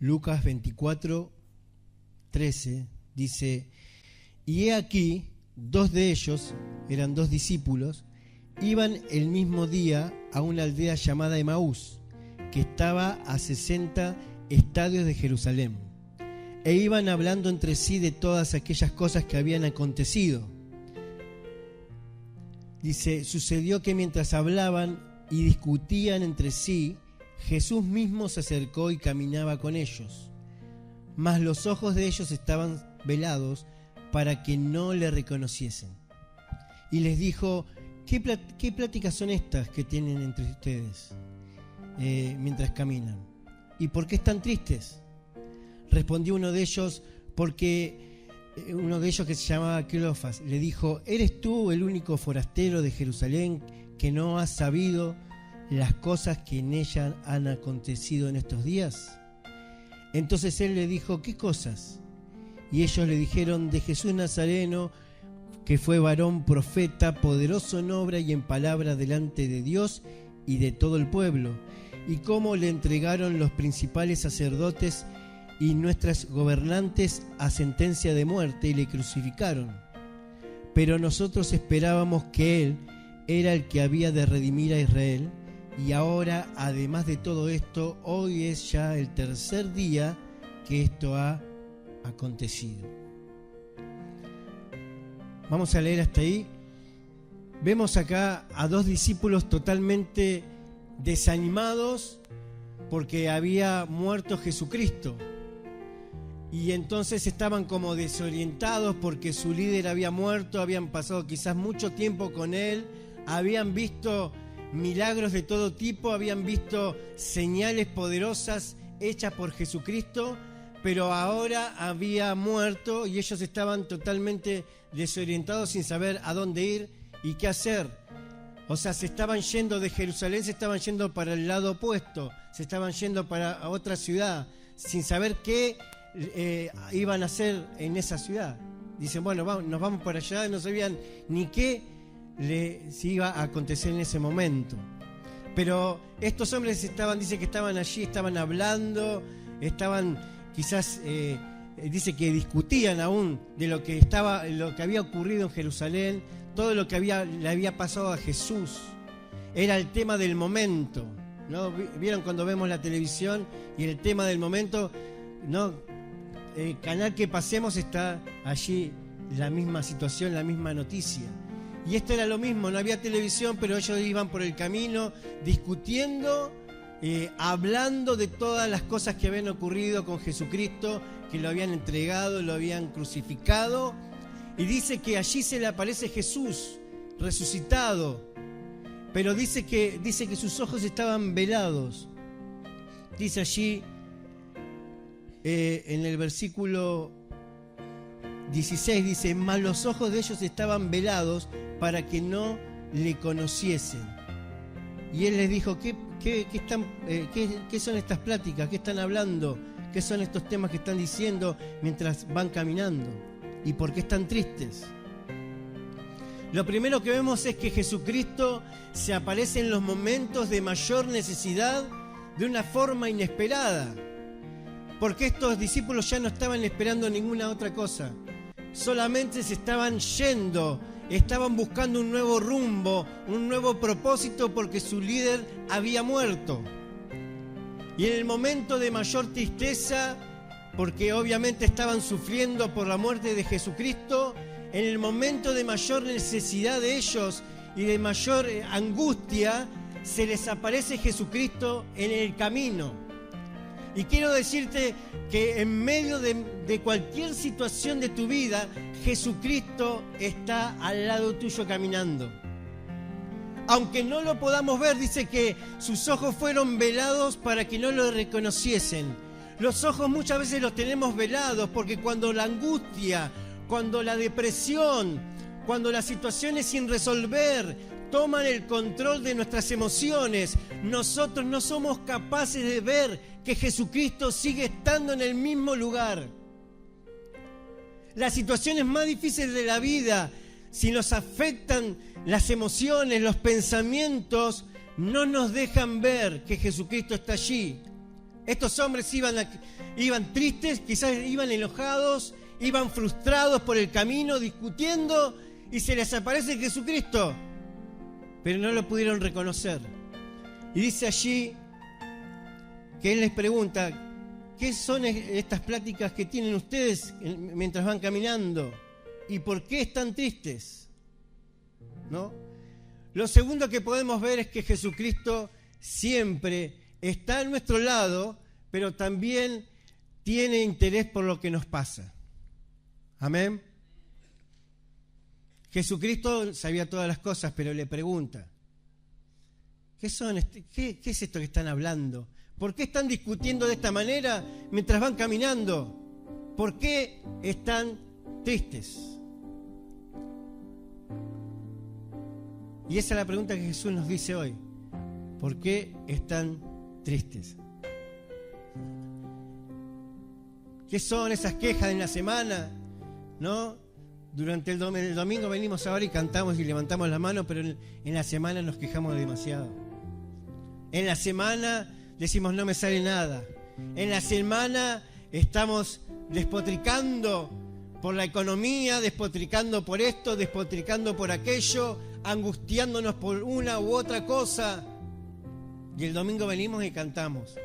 Lucas 24:13 dice: y he aquí, dos de ellos, eran dos discípulos, iban el mismo día a una aldea llamada Emaús, que estaba a 60 estadios de Jerusalén, e iban hablando entre sí de todas aquellas cosas que habían acontecido. Dice: sucedió que mientras hablaban y discutían entre sí, Jesús mismo se acercó y caminaba con ellos, mas los ojos de ellos estaban velados para que no le reconociesen. Y les dijo: ¿Qué pláticas son estas que tienen entre ustedes mientras caminan? ¿Y por qué están tristes? Respondió uno de ellos, uno de ellos que se llamaba Cleofas, le dijo: ¿eres tú el único forastero de Jerusalén que no has sabido las cosas que en ella han acontecido en estos días? Entonces él le dijo: ¿qué cosas? Y ellos le dijeron: de Jesús Nazareno, que fue varón profeta, poderoso en obra y en palabra delante de Dios y de todo el pueblo, y cómo le entregaron los principales sacerdotes y nuestros gobernantes a sentencia de muerte y le crucificaron. Pero nosotros esperábamos que Él era el que había de redimir a Israel, y ahora, además de todo esto, hoy es ya el tercer día que esto ha acontecido. Vamos a leer hasta ahí. Vemos acá a dos discípulos totalmente desanimados porque había muerto Jesucristo. Y entonces estaban como desorientados porque su líder había muerto, habían pasado quizás mucho tiempo con él, habían visto milagros de todo tipo, habían visto señales poderosas hechas por Jesucristo, pero ahora había muerto y ellos estaban totalmente desorientados sin saber a dónde ir y qué hacer. O sea, se estaban yendo de Jerusalén, se estaban yendo para el lado opuesto, se estaban yendo para otra ciudad, sin saber qué iban a hacer en esa ciudad. Dicen: bueno, nos vamos para allá, no sabían ni qué se iba a acontecer en ese momento. Pero estos hombres dice que estaban allí, estaban hablando, estaban quizás, dice que discutían aún de lo que había ocurrido en Jerusalén, todo lo que le había pasado a Jesús. Era el tema del momento, ¿no? ¿Vieron cuando vemos la televisión y el tema del momento, ¿no? El canal que pasemos está allí la misma situación, la misma noticia. Y esto era lo mismo, no había televisión, pero ellos iban por el camino discutiendo, hablando de todas las cosas que habían ocurrido con Jesucristo, que lo habían entregado, lo habían crucificado. Y dice que allí se le aparece Jesús resucitado, pero dice que sus ojos estaban velados. Dice allí en el versículo 16, dice: mas los ojos de ellos estaban velados para que no le conociesen. Y él les dijo: ¿Qué son estas pláticas? ¿Qué están hablando? ¿Qué son estos temas que están diciendo mientras van caminando? ¿Y por qué están tristes? Lo primero que vemos es que Jesucristo se aparece en los momentos de mayor necesidad de una forma inesperada, porque estos discípulos ya no estaban esperando ninguna otra cosa, solamente se estaban yendo, estaban buscando un nuevo rumbo, un nuevo propósito, porque su líder había muerto. Y en el momento de mayor tristeza, porque obviamente estaban sufriendo por la muerte de Jesucristo, en el momento de mayor necesidad de ellos y de mayor angustia, se les aparece Jesucristo en el camino. Y quiero decirte que en medio de cualquier situación de tu vida, Jesucristo está al lado tuyo caminando. Aunque no lo podamos ver, dice que sus ojos fueron velados para que no lo reconociesen. Los ojos muchas veces los tenemos velados porque cuando la angustia, cuando la depresión, cuando las situaciones sin resolver toman el control de nuestras emociones, nosotros no somos capaces de ver que Jesucristo sigue estando en el mismo lugar. Las situaciones más difíciles de la vida, si nos afectan las emociones, los pensamientos, no nos dejan ver que Jesucristo está allí. Estos hombres iban tristes, quizás iban enojados, iban frustrados por el camino, discutiendo, y se les aparece Jesucristo, pero no lo pudieron reconocer. Y dice allí que Él les pregunta: ¿qué son estas pláticas que tienen ustedes mientras van caminando? ¿Y por qué están tristes? ¿No? Lo segundo que podemos ver es que Jesucristo siempre está a nuestro lado, pero también tiene interés por lo que nos pasa. Amén. Jesucristo sabía todas las cosas, pero le pregunta: ¿qué es esto que están hablando? ¿Por qué están discutiendo de esta manera mientras van caminando? ¿Por qué están tristes? Y esa es la pregunta que Jesús nos dice hoy. ¿Por qué están tristes? ¿Qué son esas quejas en la semana? ¿No? Durante el domingo venimos ahora y cantamos y levantamos la mano, pero en la semana nos quejamos demasiado. En la semana decimos: no me sale nada. En la semana estamos despotricando por la economía, despotricando por esto, despotricando por aquello, angustiándonos por una u otra cosa. Y el domingo venimos y cantamos.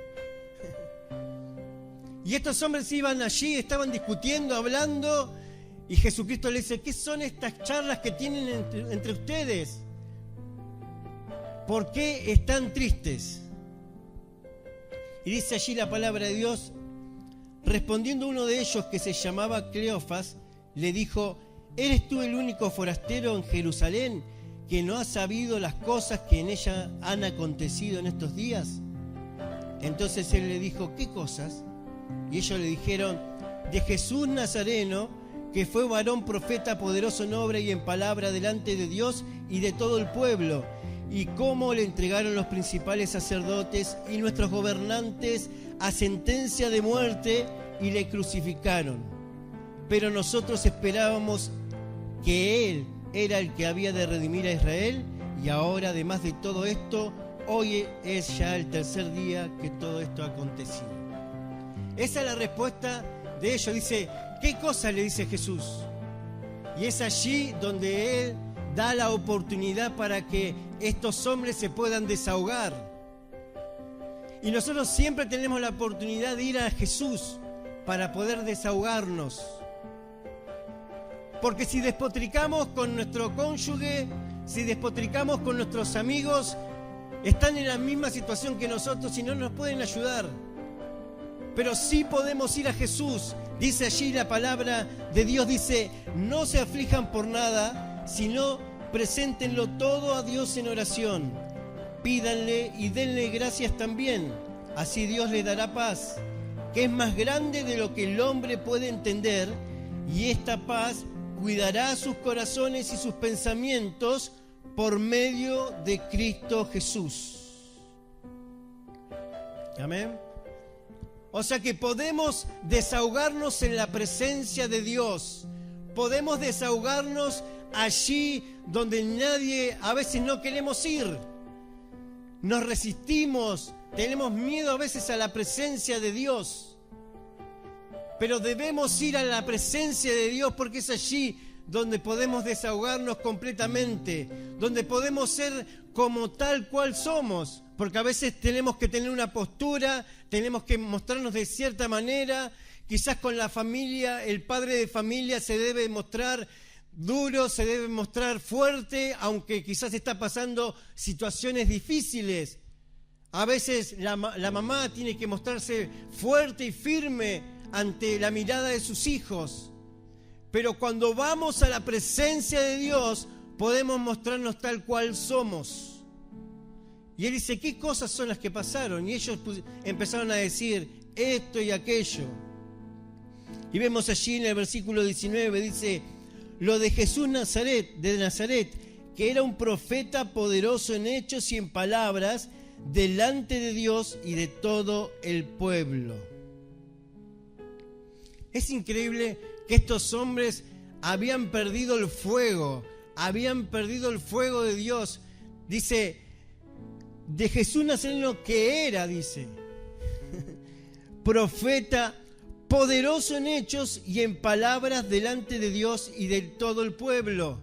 Y estos hombres iban allí, estaban discutiendo, hablando, y Jesucristo les dice: ¿qué son estas charlas que tienen entre ustedes? ¿Por qué están tristes? Y dice allí la palabra de Dios: respondiendo uno de ellos, que se llamaba Cleofas, le dijo: ¿eres tú el único forastero en Jerusalén que no ha sabido las cosas que en ella han acontecido en estos días? Entonces él le dijo: ¿qué cosas? Y ellos le dijeron: de Jesús Nazareno, que fue varón profeta, poderoso en obra y en palabra delante de Dios y de todo el pueblo, y cómo le entregaron los principales sacerdotes y nuestros gobernantes a sentencia de muerte y le crucificaron. Pero nosotros esperábamos que Él era el que había de redimir a Israel, y ahora, además de todo esto, hoy es ya el tercer día que todo esto ha acontecido. Esa es la respuesta de ellos. Dice: ¿qué cosa? Le dice Jesús. Y es allí donde Él da la oportunidad para que estos hombres se puedan desahogar. Y nosotros siempre tenemos la oportunidad de ir a Jesús para poder desahogarnos. Porque si despotricamos con nuestro cónyuge, si despotricamos con nuestros amigos, están en la misma situación que nosotros y no nos pueden ayudar. Pero sí podemos ir a Jesús. Dice allí la palabra de Dios, dice: no se aflijan por nada, sino preséntenlo todo a Dios en oración. Pídanle y denle gracias también. Así Dios les dará paz, que es más grande de lo que el hombre puede entender, y esta paz cuidará sus corazones y sus pensamientos por medio de Cristo Jesús. Amén. O sea que podemos desahogarnos en la presencia de Dios. Podemos desahogarnos allí donde nadie, a veces no queremos ir. Nos resistimos, tenemos miedo a veces a la presencia de Dios. Pero debemos ir a la presencia de Dios, porque es allí donde podemos desahogarnos completamente, donde podemos ser como tal cual somos, porque a veces tenemos que tener una postura, tenemos que mostrarnos de cierta manera. Quizás con la familia, el padre de familia se debe mostrar duro, se debe mostrar fuerte, aunque quizás está pasando situaciones difíciles. A veces la mamá tiene que mostrarse fuerte y firme ante la mirada de sus hijos. Pero cuando vamos a la presencia de Dios, podemos mostrarnos tal cual somos. Y Él dice: ¿qué cosas son las que pasaron? Y ellos empezaron a decir esto y aquello. Y vemos allí en el versículo 19, dice: lo de Jesús de Nazaret, que era un profeta poderoso en hechos y en palabras, delante de Dios y de todo el pueblo. Es increíble que estos hombres habían perdido el fuego de Dios. Dice: de Jesús Nazareno, que era, dice. profeta poderoso en hechos y en palabras delante de Dios y de todo el pueblo.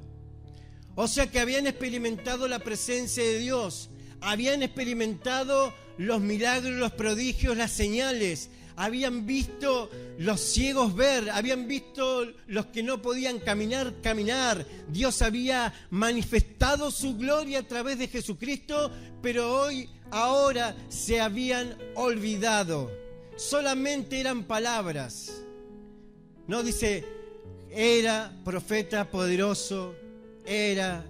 O sea que habían experimentado la presencia de Dios, habían experimentado los milagros, los prodigios, las señales, habían visto los ciegos ver, habían visto los que no podían caminar. Dios había manifestado su gloria a través de Jesucristo, pero ahora se habían olvidado. Solamente eran palabras. No dice, era profeta poderoso, era.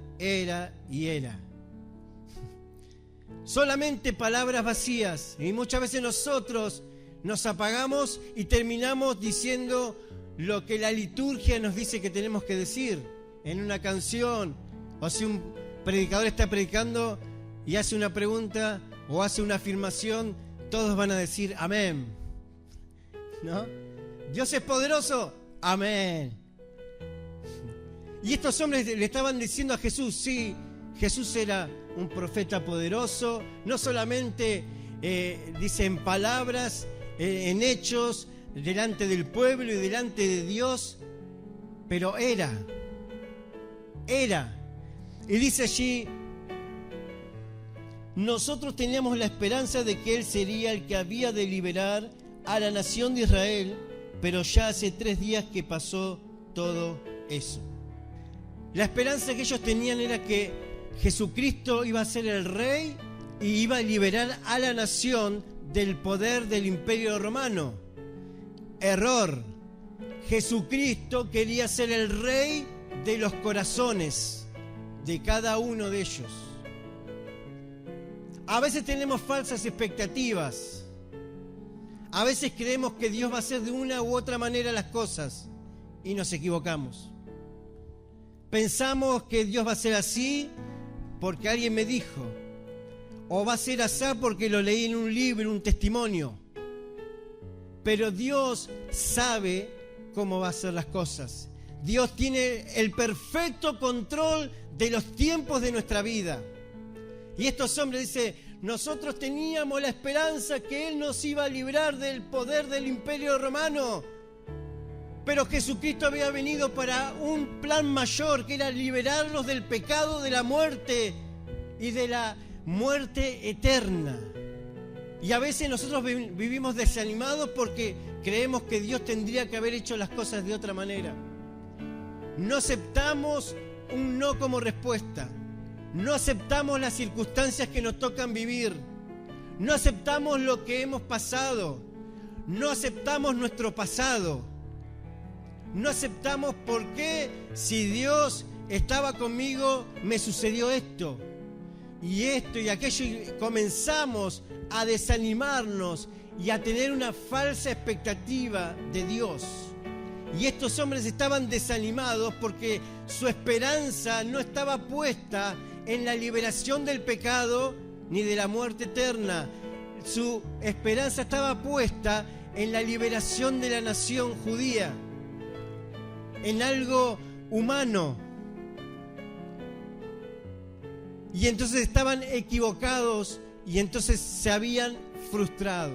Solamente palabras vacías. Y muchas veces nosotros nos apagamos y terminamos diciendo lo que la liturgia nos dice que tenemos que decir en una canción. O si un predicador está predicando y hace una pregunta o hace una afirmación, todos van a decir amén, ¿no? Dios es poderoso, amén. Y estos hombres le estaban diciendo a Jesús, sí, Jesús era un profeta poderoso, no solamente dice en palabras, en hechos, delante del pueblo y delante de Dios, pero era. Y dice allí, nosotros teníamos la esperanza de que Él sería el que había de liberar a la nación de Israel, pero ya hace 3 días que pasó todo eso. La esperanza que ellos tenían era que Jesucristo iba a ser el rey y iba a liberar a la nación del poder del Imperio Romano. Error. Jesucristo quería ser el rey de los corazones de cada uno de ellos. A veces tenemos falsas expectativas. A veces creemos que Dios va a hacer de una u otra manera las cosas y nos equivocamos. Pensamos que Dios va a ser así porque alguien me dijo, o va a ser así porque lo leí en un libro, un testimonio. Pero Dios sabe cómo va a ser las cosas. Dios tiene el perfecto control de los tiempos de nuestra vida. Y estos hombres dicen, nosotros teníamos la esperanza que Él nos iba a librar del poder del Imperio Romano. Pero Jesucristo había venido para un plan mayor, que era liberarlos del pecado, de la muerte y de la muerte eterna. Y a veces nosotros vivimos desanimados porque creemos que Dios tendría que haber hecho las cosas de otra manera. No aceptamos un no como respuesta. No aceptamos las circunstancias que nos tocan vivir. No aceptamos lo que hemos pasado. No aceptamos nuestro pasado. No aceptamos por qué, si Dios estaba conmigo, me sucedió esto y aquello, y comenzamos a desanimarnos y a tener una falsa expectativa de Dios. Y estos hombres estaban desanimados porque su esperanza no estaba puesta en la liberación del pecado ni de la muerte eterna. Su esperanza estaba puesta en la liberación de la nación judía, en algo humano. Y entonces estaban equivocados y entonces se habían frustrado.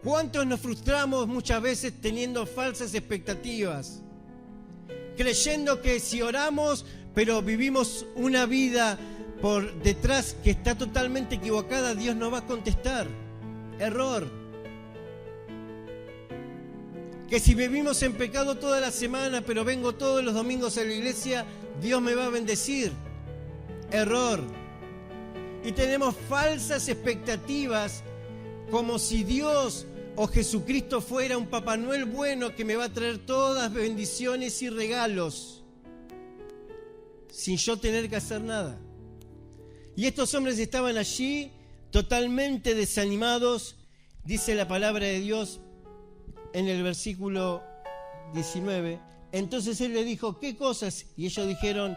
¿Cuántos nos frustramos muchas veces teniendo falsas expectativas? Creyendo que si oramos, pero vivimos una vida por detrás que está totalmente equivocada, Dios no va a contestar. Error. Que si vivimos en pecado toda la semana, pero vengo todos los domingos a la iglesia, Dios me va a bendecir. Error. Y tenemos falsas expectativas, como si Dios o Jesucristo fuera un Papá Noel bueno que me va a traer todas bendiciones y regalos, sin yo tener que hacer nada. Y estos hombres estaban allí totalmente desanimados, dice la palabra de Dios en el versículo 19. Entonces él le dijo, ¿qué cosas? Y ellos dijeron,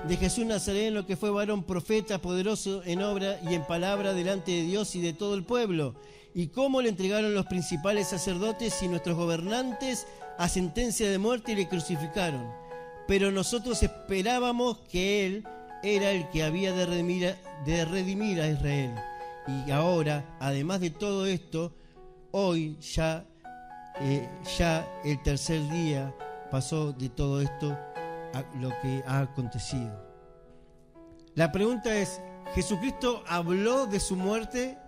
de Jesús Nazareno, que fue varón profeta, poderoso en obra y en palabra delante de Dios y de todo el pueblo. Y cómo le entregaron los principales sacerdotes y nuestros gobernantes a sentencia de muerte y le crucificaron. Pero nosotros esperábamos que Él era el que había de redimir a Israel. Y ahora, además de todo esto, hoy ya el tercer día pasó de todo esto a lo que ha acontecido. La pregunta es, ¿Jesucristo habló de su muerte